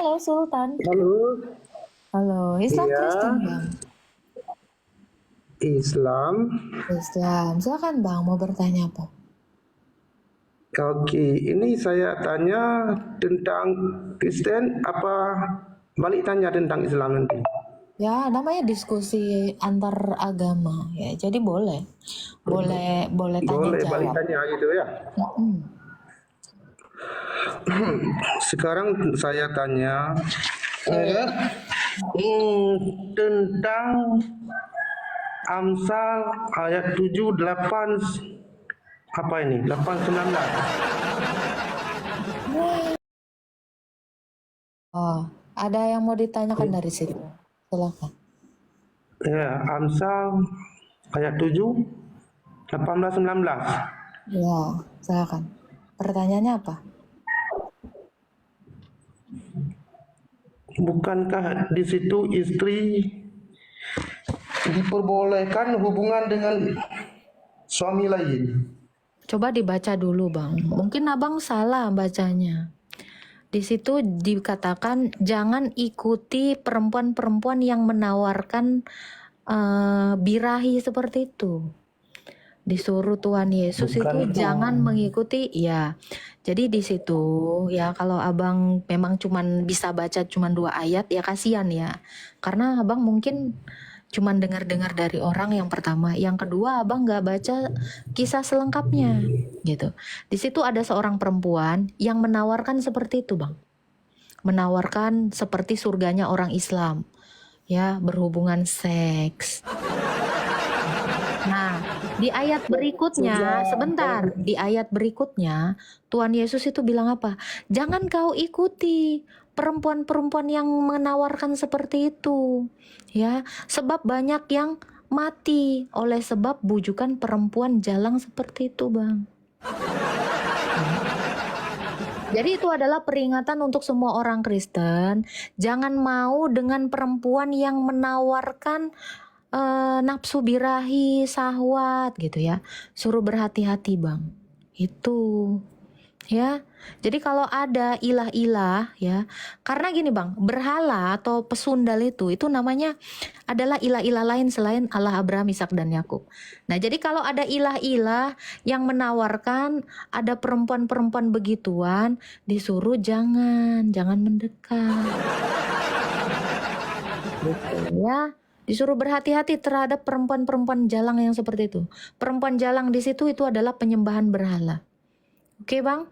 Halo Sultan. Halo, Halo, Islam iya, Kristen Bang? Islam. Islam. Silakan Bang, mau bertanya apa? Oke, ini saya tanya tentang Kristen, apa balik tanya tentang Islam nanti? Ya, namanya diskusi antar agama ya. Jadi boleh. Boleh tanya Boleh balik jawab. tanya gitu ya. Mm-mm. Sekarang saya tanya eh, tentang Amsal ayat 7 8 apa ini? 8 19. Oh, ada yang mau ditanyakan dari situ? Silakan. Ya, Amsal ayat 7 18 19. Ya, silakan. Pertanyaannya apa? Bukankah di situ istri diperbolehkan hubungan dengan suami lain? Coba dibaca dulu, Bang. Mungkin Abang salah bacanya. Di situ dikatakan jangan ikuti perempuan-perempuan yang menawarkan birahi seperti itu. Disuruh Tuhan Yesus itu Bukankah jangan mengikuti, ya. Jadi di situ ya kalau Abang memang cuman bisa baca cuman 2 ayat ya kasihan ya. Karena Abang mungkin cuman dengar-dengar dari orang yang pertama, yang kedua Abang nggak baca kisah selengkapnya gitu. Di situ ada seorang perempuan yang menawarkan seperti itu, Bang. Menawarkan seperti surganya orang Islam, ya, berhubungan seks. Nah, di ayat berikutnya, sebentar, di ayat berikutnya, Tuhan Yesus itu bilang apa? Jangan kau ikuti perempuan-perempuan yang menawarkan seperti itu, ya, sebab banyak yang mati oleh sebab bujukan perempuan jalang seperti itu, Bang. Jadi itu adalah peringatan untuk semua orang Kristen, jangan mau dengan perempuan yang menawarkan nafsu birahi, syahwat gitu ya. Suruh berhati-hati, Bang. Itu. Ya. Jadi kalau ada ilah-ilah ya, karena gini Bang, berhala atau pesundal itu namanya adalah ilah-ilah lain selain Allah Abraham, Ishak dan Yakub. Nah, jadi kalau ada ilah-ilah yang menawarkan ada perempuan-perempuan begituan, disuruh jangan mendekat. Gitu ya. Disuruh berhati-hati terhadap perempuan-perempuan jalang yang seperti itu. Perempuan jalang di situ itu adalah penyembahan berhala. Oke, Bang?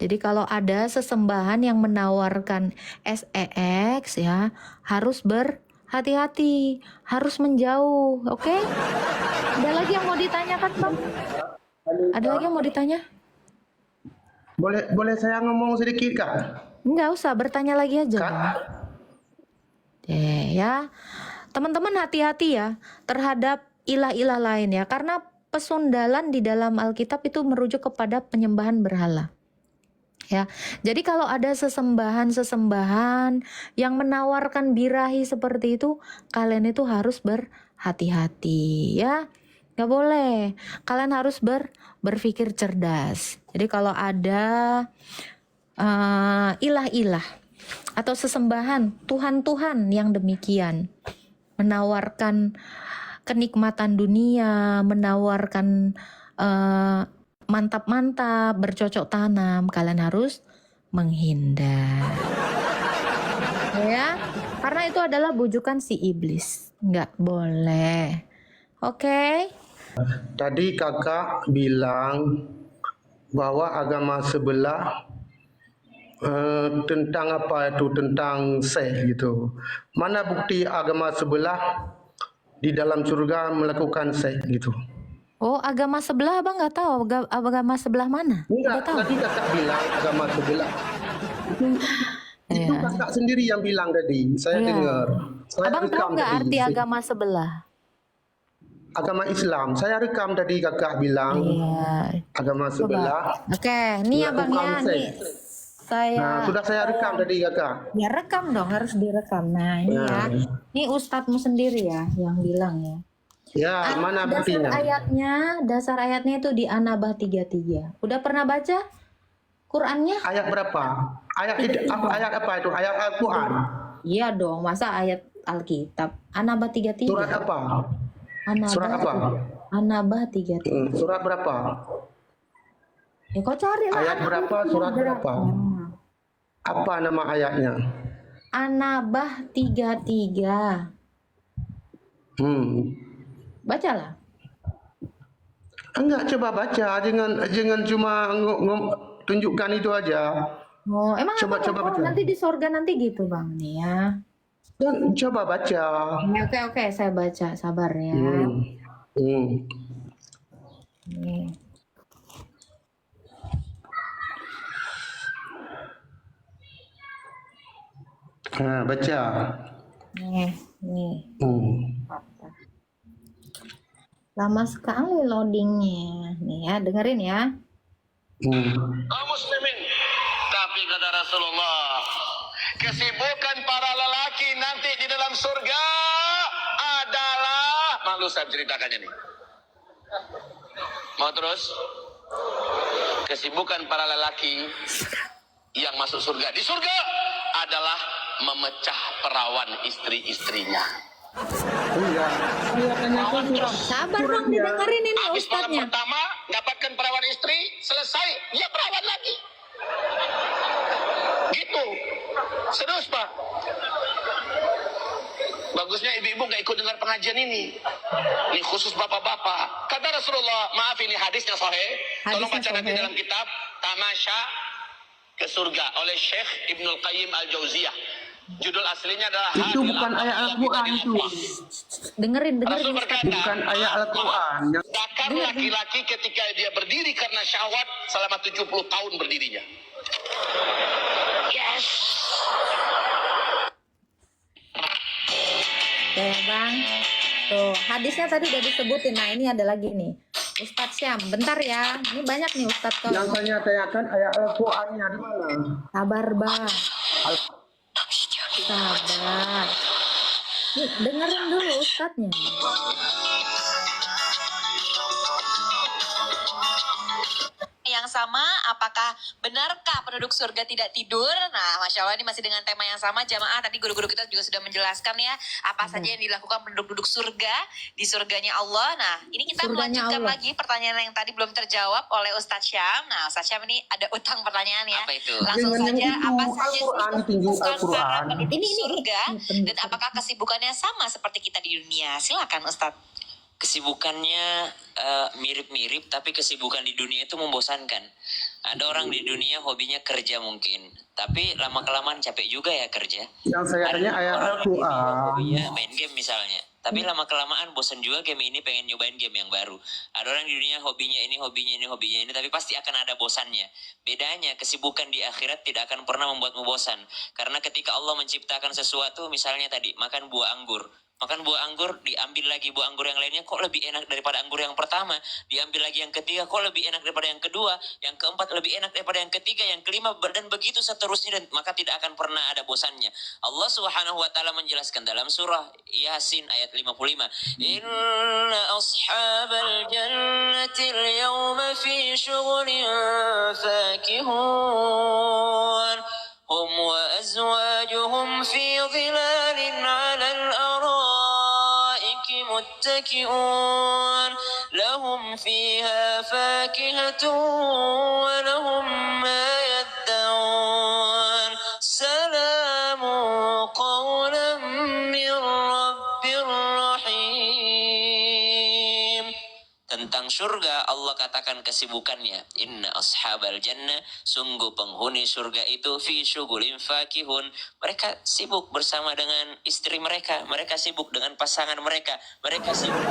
Jadi kalau ada sesembahan yang menawarkan seks ya, harus berhati-hati, harus menjauh, oke? Ada lagi yang mau ditanyakan, Bang? Ada lagi yang mau ditanya? Boleh saya ngomong sedikit Kak? Enggak usah, bertanya lagi aja, Kak, Bang. Ya. Teman-teman hati-hati ya terhadap ilah-ilah lain ya, karena pesundalan di dalam Alkitab itu merujuk kepada penyembahan berhala. Ya, jadi kalau ada sesembahan-sesembahan yang menawarkan birahi seperti itu, kalian itu harus berhati-hati ya. Gak boleh. Kalian harus berpikir cerdas. Jadi kalau ada ilah-ilah atau sesembahan Tuhan-Tuhan yang demikian menawarkan kenikmatan dunia, menawarkan mantap-mantap, bercocok tanam, kalian harus menghindar. Ya, karena itu adalah bujukan si iblis. Nggak boleh. Oke? tadi Kakak bilang bahwa agama sebelah tentang apa itu, tentang seks gitu. Mana bukti agama sebelah di dalam surga melakukan seks gitu? Oh, agama sebelah Abang nggak tahu agama sebelah mana? Udah Enggak, tahu? tadi Kakak bilang agama sebelah. Itu Iya. Kakak sendiri yang bilang tadi, saya Iya. dengar. Saya Abang tahu rekam nggak tadi. arti agama sebelah? Agama Islam, saya rekam tadi Kakak bilang Iya. agama Coba. sebelah Oke, nih Abang melakukan ya, nih seks. saya. Nah, sudah saya rekam tadi Kakak. Ya rekam dong, harus direkam. Nah ini ya, Nah, ini ustadzmu sendiri ya yang bilang ya. ya, mana buktinya? Dasar ayatnya itu di An-Naba 33. Udah pernah baca Qurannya? Ayat berapa? Ayat apa itu? Ayat Al-Quran. Iya dong, masa ayat Alkitab. An-Naba 33. Surat apa? Surat apa? An-Naba 33. Surat berapa? Ya kau cari lah. Ayat berapa? Surat berapa? Apa nama ayatnya? An-Naba 33. Bacalah. Enggak, coba baca, jangan cuma tunjukkan itu aja. Oh, emang Coba baca. nanti di sorga nanti gitu bang nih ya. Dan coba baca. Oke, saya baca, sabar ya. Nih. Baca. Nih. Lama sekali loadingnya. Nih ya, dengerin ya. Kaum muslimin. Tapi kata Rasulullah, kesibukan para lelaki nanti di dalam surga adalah, malu saya ceritakannya nih. Mau terus? Kesibukan para lelaki yang masuk surga di surga adalah memecah perawan istri-istrinya. Iya. Sabar dong, didengerin ini Habis malam ustadznya. pertama dapatkan perawan istri, selesai dia perawan lagi. Gitu. Serius Pak. Bagusnya ibu-ibu gak ikut dengar pengajian ini. Ini khusus bapak-bapak. Kata Rasulullah, maaf ini hadisnya sahih. Tolong baca Hadisnya nanti sahih. dalam kitab Tamasya ke Surga oleh Syekh Ibnul Qayyim Al-Jauziyah. Judul aslinya adalah Itu bukan ayat Al-Quran itu. Dengerin Rasul Ustaz. berkata, Bukan ayat Al-Quran. zakar laki-laki ketika dia berdiri karena syahwat selama 70 tahun berdirinya. Yes. Oke bang. Tuh, hadisnya tadi udah disebutin. Nah ini ada lagi nih. Ustadz Syam, bentar ya. Ini banyak nih Ustadz kau. Yang saya tanyakan ayat Al-Qurannya di mana? Sabar bang. Sabar. Nih, dengerin dulu Ustadznya. Yang sama, apakah benarkah penduduk surga tidak tidur? Nah, Masya Allah ini masih dengan tema yang sama. Jamaah tadi guru-guru kita juga sudah menjelaskan ya apa saja yang dilakukan penduduk-penduduk surga di surganya Allah. Nah, ini kita Surganya melanjutkan Allah. lagi pertanyaan yang tadi belum terjawab oleh Ustadz Syam. Nah, Ustadz Syam ini ada utang pertanyaan ya. Apa itu? Langsung Jangan saja, yang itu, apa saja sih Al-Quran, tunjuk kesibukan Al-Quran. para penduduk Ini, surga ini. dan apakah kesibukannya sama seperti kita di dunia? Silakan Ustadz. Kesibukannya mirip-mirip, tapi kesibukan di dunia itu membosankan. Ada orang di dunia hobinya kerja mungkin, tapi lama-kelamaan capek juga ya kerja. Yang saya Ada tanya ayat orang di dunia Al-Quran. hobinya main game misalnya, tapi lama-kelamaan bosan juga game ini, pengen nyobain game yang baru. Ada orang di dunia hobinya ini, tapi pasti akan ada bosannya. Bedanya kesibukan di akhirat tidak akan pernah membuatmu bosan, karena ketika Allah menciptakan sesuatu, misalnya tadi makan buah anggur. Makan buah anggur, diambil lagi buah anggur yang lainnya, kok lebih enak daripada anggur yang pertama. Diambil lagi yang ketiga, kok lebih enak daripada yang kedua. Yang keempat lebih enak daripada yang ketiga, yang kelima, dan begitu seterusnya. Dan maka tidak akan pernah ada bosannya. Allah Subhanahu wa ta'ala menjelaskan dalam surah Yasin ayat 55. Inna ashabal jannatil yawma fi syughulin fakihun. Hum wa azwajuhum fi dhilalin 'alal متكئون لهم فيها فاكهة ولهم ما يدعون سلام قولا من رب رحيم. Tentang surga Allah katakan kesibukannya, inna ashabal jannah, sungguh penghuni surga itu fi syughulin fakihun, mereka sibuk bersama dengan istri mereka, mereka sibuk dengan pasangan mereka, mereka sibuk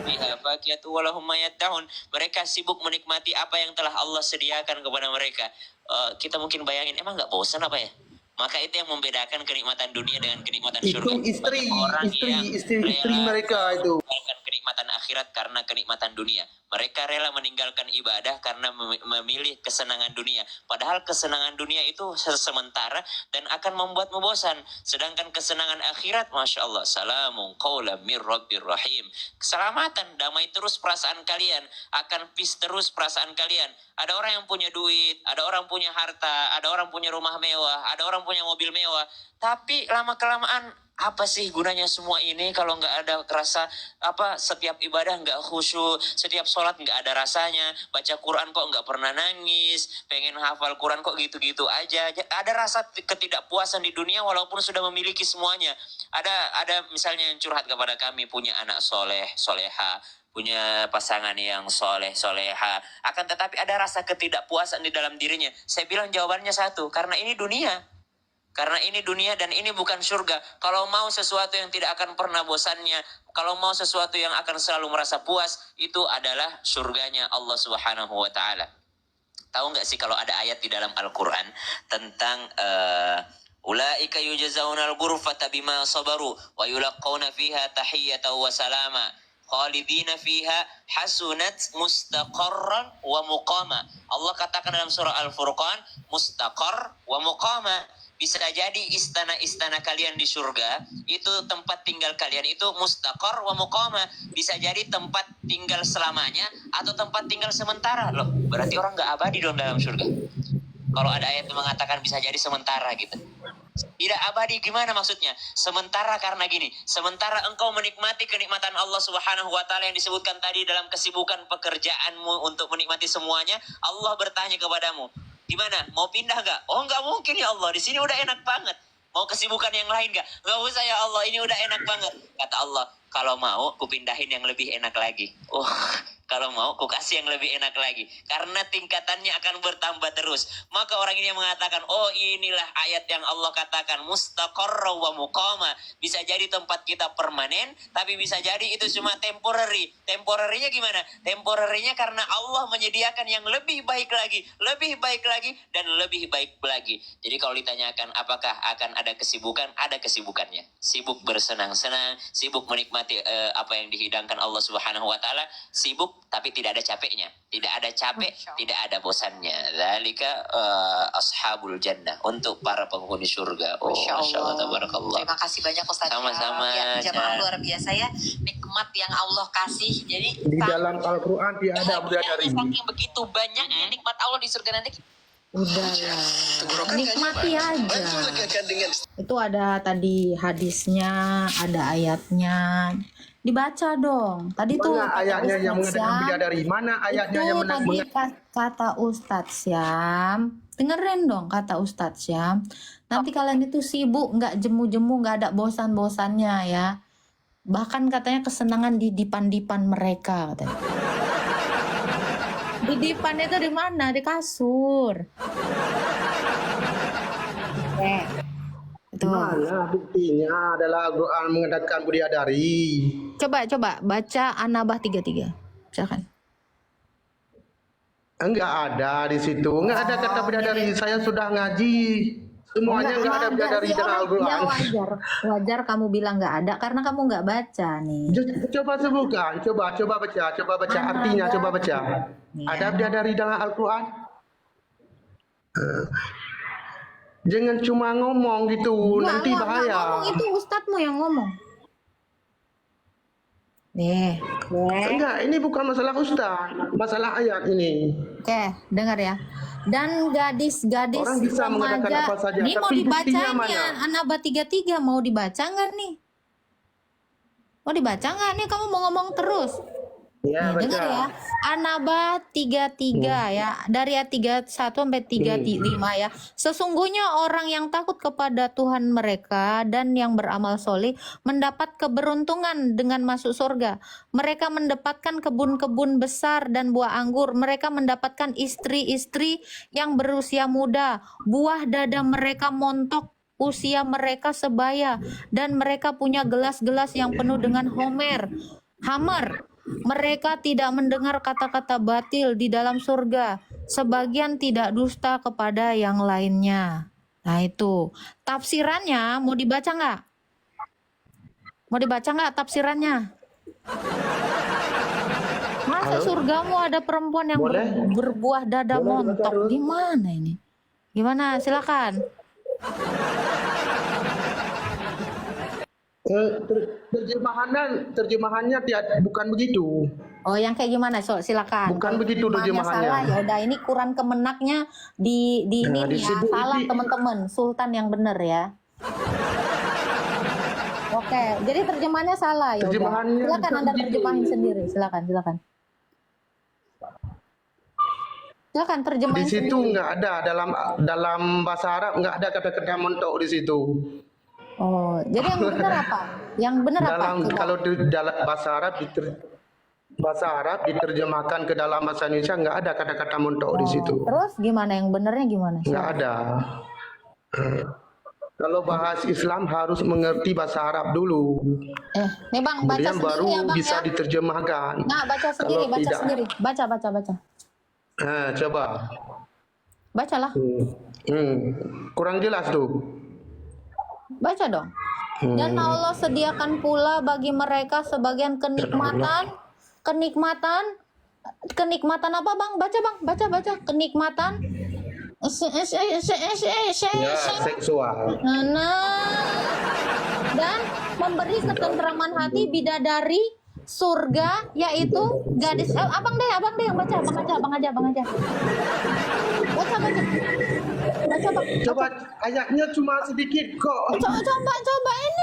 fiha fakihatu walahum ma yad'un, mereka sibuk menikmati apa yang telah Allah sediakan kepada mereka. Kita mungkin bayangin, emang nggak bosan apa ya? Maka itu yang membedakan kenikmatan dunia dengan kenikmatan Itu surga. istri Banyak orang yang mereka itu. kenikmatan kenikmatan akhirat karena kenikmatan dunia. Mereka rela meninggalkan ibadah karena memilih kesenangan dunia. Padahal kesenangan dunia itu sementara dan akan membuatmu bosan. Sedangkan kesenangan akhirat, Masya Allah, salamun qawlan mir rabbir rahim. Keselamatan, damai terus perasaan kalian, akan peace terus perasaan kalian. Ada orang yang punya duit, ada orang punya harta, ada orang punya rumah mewah, ada orang punya mobil mewah. Tapi lama-kelamaan, apa sih gunanya semua ini kalau nggak ada rasa, setiap ibadah nggak khusyuk, setiap sholat nggak ada rasanya, baca Quran kok nggak pernah nangis, pengen hafal Quran kok gitu-gitu aja. Ada rasa ketidakpuasan di dunia walaupun sudah memiliki semuanya. Ada misalnya yang curhat kepada kami, punya anak soleh, soleha, punya pasangan yang soleh, soleha, akan tetapi ada rasa ketidakpuasan di dalam dirinya. Saya bilang jawabannya satu, karena ini dunia. Karena ini dunia dan ini bukan surga. Kalau mau sesuatu yang tidak akan pernah bosannya, kalau mau sesuatu yang akan selalu merasa puas, itu adalah surganya Allah Subhanahu wa Ta'ala. Tahu nggak sih kalau ada ayat di dalam Al-Quran tentang ulaika yujzauna al-ghurfata bima sabaru wa yulaqawna fiha tahiyyatan wa salama khalidina fiha hasunat mustaqarran wa muqama. Allah katakan dalam surah Al-Furqan, mustaqar wa muqama. Bisa jadi istana-istana kalian di surga, itu tempat tinggal kalian itu mustaqar wa muqama. Bisa jadi tempat tinggal selamanya atau tempat tinggal sementara. Loh, berarti orang nggak abadi dong dalam surga. Kalau ada ayat yang mengatakan bisa jadi sementara gitu. Tidak abadi gimana maksudnya? Sementara karena gini, sementara engkau menikmati kenikmatan Allah Subhanahu wa Ta'ala yang disebutkan tadi dalam kesibukan pekerjaanmu untuk menikmati semuanya, Allah bertanya kepadamu, gimana? Mau pindah nggak? Oh, nggak mungkin ya Allah, di sini udah enak banget. Mau kesibukan yang lain nggak? Nggak usah ya Allah, ini udah enak banget. Kata Allah, kalau mau kupindahin yang lebih enak lagi. Oh, kalau mau ku kasih yang lebih enak lagi. Karena tingkatannya akan bertambah terus. Maka orang ini mengatakan, oh inilah ayat yang Allah katakan, mustaqarra wa muqama. Bisa jadi tempat kita permanen, tapi bisa jadi itu cuma temporary. Temporary-nya gimana? Temporary-nya karena Allah menyediakan yang lebih baik lagi, dan lebih baik lagi. Jadi kalau ditanyakan apakah akan ada kesibukan, ada kesibukannya. Sibuk bersenang-senang, sibuk menikmati apa yang dihidangkan Allah Subhanahu wa Ta'ala, sibuk tapi tidak ada capeknya, tidak ada capek, tidak ada bosannya. Dzalika ashabul jannah, untuk para penghuni surga. Oh, Masya Allah, tabarakallah. Terima kasih banyak Ustaz. Sama-sama. Ya, jamaah luar biasa ya, nikmat yang Allah kasih. Jadi Di dalam Al-Quran tiada bidadari. saking begitu banyaknya nikmat Allah di surga nanti. Udahlah, nikmati aja. Itu ada tadi hadisnya, ada ayatnya. Dibaca dong. Tadi tuh Mana ayatnya yang mengatakan bidadari? Mana ayatnya yang itu tadi kata Ustadz Syam. Dengerin dong kata Ustadz Syam. Nanti kalian itu sibuk, nggak jemu-jemu, nggak ada bosan-bosannya ya. Bahkan katanya kesenangan di dipan-dipan mereka katanya. Di dipan itu di mana? Di kasur. Itu. Mana buktinya adalah Al-Quran mengatakan bidadari. Coba baca An-Nabah 33. Silakan. Enggak ada di situ. Enggak ada kata bidadari. Saya sudah ngaji. Semuanya enggak ada bidadari sih, dalam Al-Quran. ya wajar kamu bilang nggak ada karena kamu nggak baca nih. Coba sebutkan, coba baca artinya, coba baca. Ada bidadari dalam Al-Quran? Jangan cuma ngomong gitu, nanti bahaya. Ngomong itu ustadzmu yang ngomong. Enggak, ini bukan masalah ustaz, masalah ayat ini. Oke, dengar ya. Dan gadis-gadis Orang bisa mengatakan apa saja, ini mau tapi dibaca buktinya nih mana? An-Nabah 33 mau dibaca nggak nih? Mau dibaca nggak nih? Kamu mau ngomong terus? Ya, Nih, dengar ya. An-Nabah 33 ya. Dari ayat 31 sampai 35 ya. Sesungguhnya orang yang takut kepada Tuhan mereka dan yang beramal soleh mendapat keberuntungan dengan masuk surga. Mereka mendapatkan kebun-kebun besar dan buah anggur. Mereka mendapatkan istri-istri yang berusia muda. Buah dada mereka montok. Usia mereka sebaya. Dan mereka punya gelas-gelas yang penuh dengan hammer. Mereka tidak mendengar kata-kata batil di dalam surga. Sebagian tidak dusta kepada yang lainnya. Nah itu. Tafsirannya mau dibaca nggak? Mau dibaca nggak tafsirannya? Masa Halo? surgamu ada perempuan yang Boleh? berbuah dada Boleh dibaca montok? dulu? Gimana ini? Gimana? Silakan. Terjemahannya bukan begitu. Oh, yang kayak gimana? So, silakan. Bukan Kalau begitu terjemahannya. salah, ya udah ini Quran Kemenaknya di Nah, ini ya. disebut Salah ini- teman-teman. Sultan yang benar ya. Oke, jadi terjemahannya salah ya. udah. Terjemahannya Silakan bukan Anda begitu. terjemahin sendiri. Silakan. Silakan Di terjemahin situ sendiri. nggak ada dalam bahasa Arab nggak ada kata-kata montok di situ. Oh, jadi yang benar apa? Yang benar apa? Coba. Kalau di dalam bahasa Arab diterjemahkan ke dalam bahasa Indonesia nggak ada kata-kata montok di situ. Terus gimana yang benernya gimana? Nggak ada. Kalau bahas Islam harus mengerti bahasa Arab dulu. Nih Bang, baca Kemudian sendiri baru ya Bang bisa ya. diterjemahkan. Nah, baca sendiri, Kalau baca tidak- sendiri. Baca. Coba. Bacalah. Kurang jelas tuh. Baca dong. Dan Allah sediakan pula bagi mereka sebagian kenikmatan apa Bang? Baca. Kenikmatan Ya, seksual. Nah, dan memberi ketentraman hati bidadari surga, yaitu gadis. Abang deh yang baca. Abang aja. Baca Bang. Coba ayatnya cuma sedikit kok. Coba ini.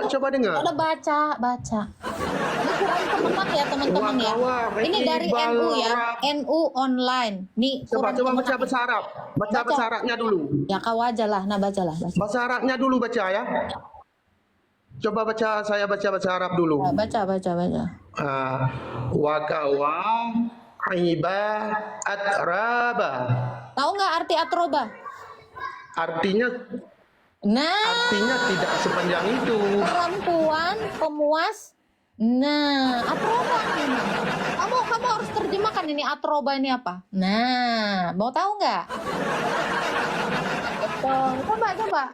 Coba dengar. Udah baca. Ini Quran Kemenak ya teman-teman ya. Wah, Ini dari NU ya, NU online. Nih Coba Quran baca Kemenak. bahasa Arab. Baca bahasa Arabnya dulu. Ya kau aja lah, nah bacalah. Bahasa Arabnya dulu baca ya. Coba saya baca bahasa Arab dulu. Baca. Wakawa iba atraba. Tahu nggak arti atroba? Artinya Nah, tidak sepanjang itu. perempuan pemuas. Nah, atroba ini. Kamu harus terjemahkan ini atroba ini apa? Nah, mau tahu nggak? Betul. Coba.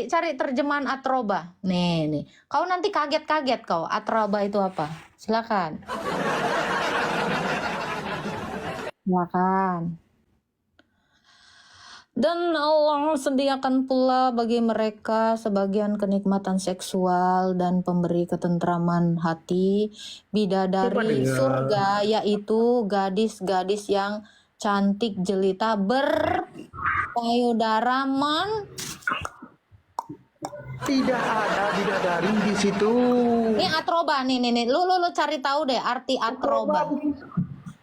Cari terjemahan atroba. Nih. Kau nanti kaget kau. Atroba itu apa? Silakan. Dan Allah sediakan pula bagi mereka sebagian kenikmatan seksual dan pemberi ketentraman hati bidadari Coba dengar. surga, yaitu gadis-gadis yang cantik jelita berpayudara Tidak ada bidadari di situ. Ini atroba nih. Lu cari tahu deh arti atroba.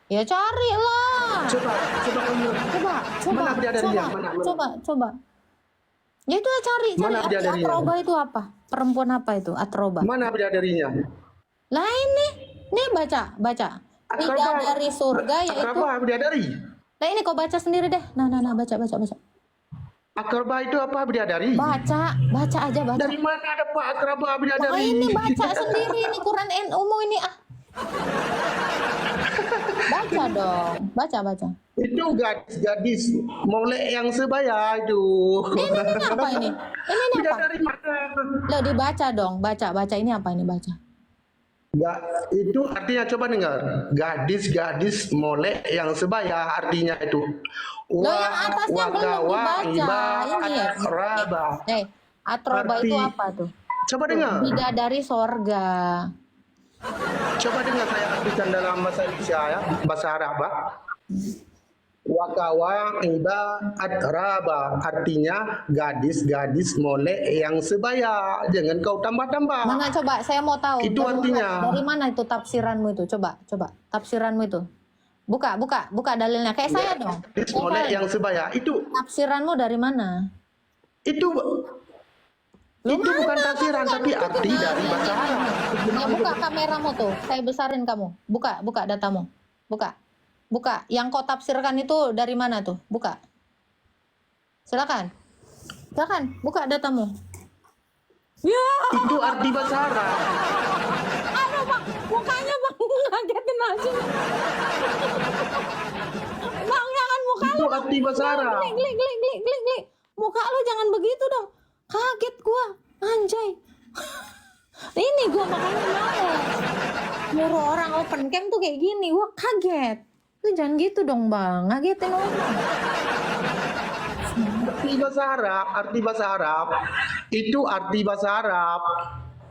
Ya carilah. Coba kamu. Mana bidadarinya? Coba. Ya itu cari Mana arti bidadarinya? atroba itu apa? Perempuan apa itu? Atroba. Mana bidadarinya? Lah ini baca. Bidadari surga yaitu. Akraba bidadari. Nah ini kau baca sendiri deh. Nah baca. Akraba itu apa bidadari? Baca aja baca. Dari mana ada Pak akraba Nah bidadari? ini baca sendiri ini Quran NU ini ah. Baca dong. Baca. Itu gadis molek yang sebaya itu. Ini apa ini? Ini apa? Bidadari mana? Loh dibaca dong. Baca ini apa ini baca? Itu artinya coba dengar. Gadis molek yang sebaya artinya itu. Loh yang atasnya belum dibaca. Ini ya. Akraba. Atroba itu Arti- apa tuh? Coba dengar. Bidadari sorga. Coba dengar saya artikan dalam bahasa Indonesia ya, bahasa Arab. Wakawa iba atraba artinya gadis molek yang sebaya. Jangan kau tambah-tambah. Mana coba saya mau tahu. Itu artinya. Dari mana itu tafsiranmu itu? Coba. Tafsiranmu itu. Buka dalilnya kayak saya dong. Gadis molek yang sebaya. Itu Tafsiranmu dari mana? bukan tafsiran tapi arti dari bahasa Arab. Ya buka kameramu tuh. Saya besarin kamu. Buka datamu. Buka. Yang kau tafsirkan itu dari mana tuh? Buka. Silakan. Buka datamu. Ya. Itu arti bahasa Arab. Aduh Bang, mukanya Bang ngagetin aja. Bang, jangan muka Itu arti bahasa Arab. Glik. Muka lu jangan begitu dong. Kaget gua, anjay. Ini gue makanya males. Nyuruh orang open cam tuh kayak gini, gue kaget. Lu jangan gitu dong bang, ngagetin orang. Arti bahasa Arab itu arti bahasa Arab.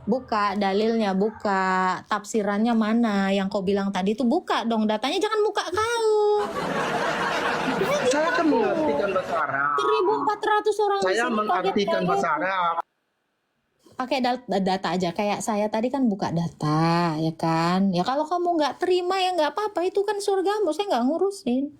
Buka dalilnya, buka tafsirannya mana yang kau bilang tadi tuh, buka dong datanya, jangan buka kau. Saya kan mengartikan bahasa Arab. 1.400 orang di Saya sini mengartikan kaget. bahasa Arab. Pakai data aja, kayak saya tadi kan buka data ya kan, ya kalau kamu nggak terima ya nggak apa-apa, itu kan surgamu, saya nggak ngurusin.